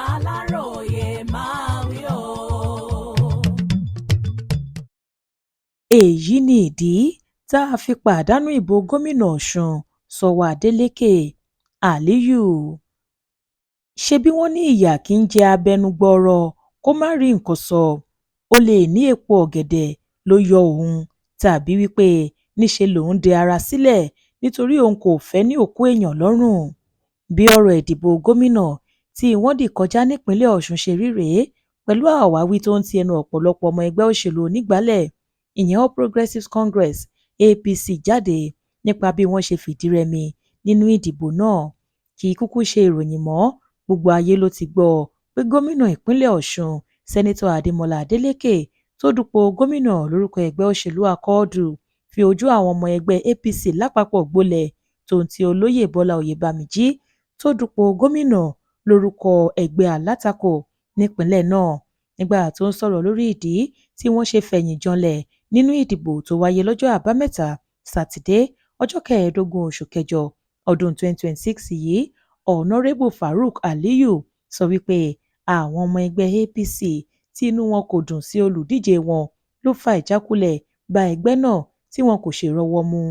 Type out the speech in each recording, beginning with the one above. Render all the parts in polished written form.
Aláròyé máa wí o. èyí ni ìdí tá a fi pàdánù ìbò gómìnà ọ̀sùn sọ́wọ́ adeleke aliyu. ṣebí wọ́n ní ìyà kì í jẹ abẹnugbọrọ kó má rí nǹkan sọ. ó lè ní èpo ọ̀gẹ̀dẹ̀ ló yọ òun, tàbí wípé níṣe lòun dẹ ara sílẹ̀ nítorí òun kò fẹ́ ní òkú èèyàn lọ́rùn. bí ọ̀rọ̀ ìdìbò gómìnà tí wọ́n dì kọjá nípínlẹ̀ ọ̀sùn ṣe rí rèé, pẹ̀lú àwáwí tó ń ti ẹnu ọ̀pọ̀lọpọ̀ ọmọ ẹgbẹ́ òṣèlú onígbàálẹ̀ ìyẹn All Progressives Congress APC jáde nípa bí wọ́n ṣe fìdírẹmi nínú ìdìbò náà. kì í kúkú ṣe ìròyìn mọ́, gbogbo ayé ló ti gbọ́ pé gómìnà ìpínlẹ̀ ọ̀sùn sẹ́nitọ́ adémọlá adélèké tó dupò gómìnà lórúkọ ẹgbẹ́ òṣèlú akọ́ọ̀dù fi ojú àwọn ọmọ ẹgbẹ́ APC lápapọ̀ gbolẹ̀ tòun ti olóyè bọ́lá oyèbámíjí tó dupò gómìnà lórúkọ ẹgbẹ́ alátakò nípínlẹ̀ náà. nígbà tó ń sọ̀rọ̀ lórí ìdí tí wọ́n ṣe fẹ̀yìn janlẹ̀ nínú ìdìbò tó wáyé lọ́jọ́ àbámẹ́ta sátidé ọjọ́ 15 oṣù kẹjọ ọdún 2026 yìí, ọ̀nàrẹ́bù farouk aliyu sọ wípé àwọn ọmọ ẹgbẹ́ APC tí inú wọn kò dùn sí olùdíje wọn ló fa ìjákulẹ̀ bá ẹgbẹ́ náà tí wọn kò ṣe rọ́wọ́ mú.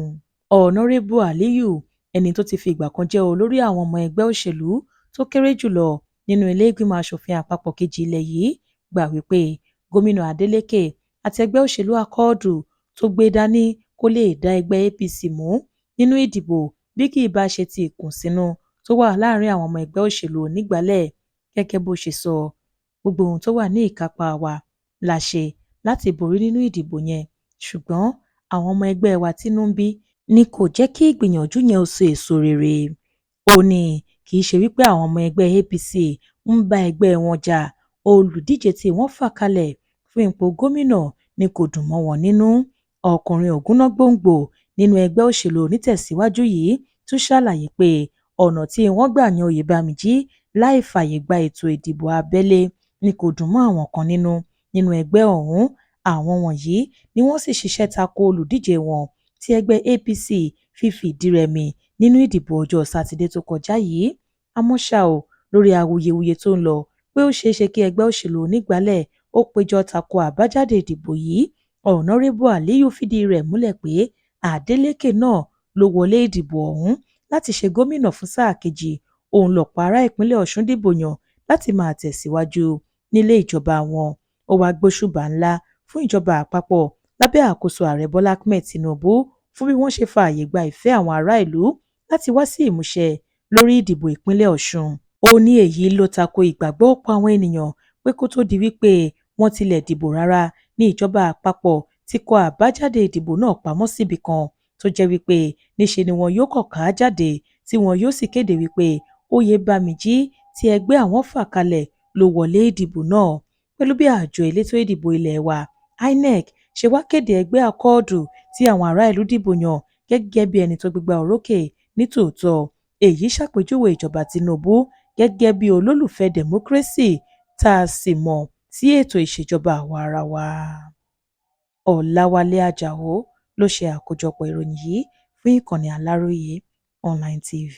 ọ̀nàrẹ́bù aliyu, ẹni tó ti fi ìgbà kan jẹ́ olórí àwọn ọmọ ẹgbẹ́ òṣèlú tó kéré jùlọ nínú ilé ìgbìmọ̀ asòfin àpapọ̀ kejì ilẹ̀ yìí, gbà wípé gómìnà adeleke àti ẹgbẹ́ òṣèlú akọ́ọ̀dù tó gbé dání kó lè dá ẹgbẹ́ APC mú nínú ìdìbò bí kì í bá ṣe ti ìkùnsínú tó wà láàrin àwọn ọmọ ẹgbẹ́ òṣèlú onígbàálẹ̀. gẹ́gẹ́ bó ṣe sọ, gbogbo ohun tó wà ní ìkápá wa la ṣe láti borí nínú ìdìbò yẹn, ṣùgbọ́n àwọn ọmọ ẹgbẹ́ wa tínú ń bí ni kò jẹ́ kí ìgbìyànjú yẹn ó so èso rere. ó ní kì í ṣe wípé àwọn ọmọ ẹgbẹ́ APC ń bá ẹgbẹ́ wọn jà, olùdíje tí wọ́n fà kalẹ̀ fún ipò gómìnà ni kò dùn mọ́ wọn nínú. ọkùnrin ògúnná gbòǹgbò nínú ẹgbẹ́ òṣèlú onítẹ̀síwájú yìí tún ṣàlàyé pé ọ̀nà tí wọ́n gbà yan oyèbámíjí láì fààyè gba ètò ìdìbò abẹ́lé ni kò dùn mọ́ àwọn kan nínú ẹgbẹ́ ọ̀hún. àwọn wọ̀nyí ni wọ́n sì ṣiṣẹ́ tako olùdíje wọn tí ẹgbẹ́ APC fìdírẹmi nínú ìdìbò ọjọ́ sátidé tó kọjá yìí. àmọ́ ṣá o, lórí awuyewuye tó ń lọ pé ó ṣeé ṣe kí ẹgbẹ́ òṣèlú onígbàálẹ̀ ó péjọ tako àbájáde ìdìbò yìí, ọ̀nàrẹ́bù aliyu fìdí rẹ̀ múlẹ̀ pé adeleke náà ló wọlé ìdìbò ọ̀hún láti ṣe gómìnà fún sáà kejì. òun lọ̀pọ̀ ará ìpínlẹ̀ ọ̀ṣun dìbò yàn láti máa tẹ̀síwájú nílé ìjọba wọn. ó wáá gbóṣùbà ńlá fún ìjọba àpapọ̀ lábẹ́ àkóso ààrẹ bọ́lá ahmed tinubu fún bí wọ́n ṣe fààyè gba ìfẹ́ àwọn ará ìlú láti wá sí ìmúṣẹ lórí ìdìbò ìpínlẹ̀ ọ̀ṣun. ó ní èyí ló tako ìgbàgbọ́ ọ̀pọ̀ àwọn ènìyàn pé kó tó di wípé wọ́n tilẹ̀ dìbò rárá ní ìjọba àpapọ̀ ti kọ àbájáde ìdìbò náà pamọ́ síbì kan tó jẹ́ wípé níṣe ni wọn yóò kọ̀ ká jáde tí wọn yóò sì kéde wípé oyèbámíjí tí ẹgbẹ́ àwọn fà kalẹ̀ ló wọlé ìdìbò náà. pẹ̀lú bí àjọ elétò ìdìbò ilé wa INEC ṣe wá kéde ẹgbẹ́ akọ́ọ̀dù tí àwọn ará ìlú dìbò yàn gẹ́gẹ́ bí ẹni tó gbégbá orókè nítòótọ́. èyí ṣàpèjúwe ìjọba Tinubu gẹ́gẹ́ bí olólùfẹ́ democracy tá a sì mọ̀ sí ètò ìṣèjọba àwaarawa. Ọ̀làwálé Àjàó ló ṣe àkójọpọ̀ ìròyìn yìí fún ìkànnì Aláròyé Online TV.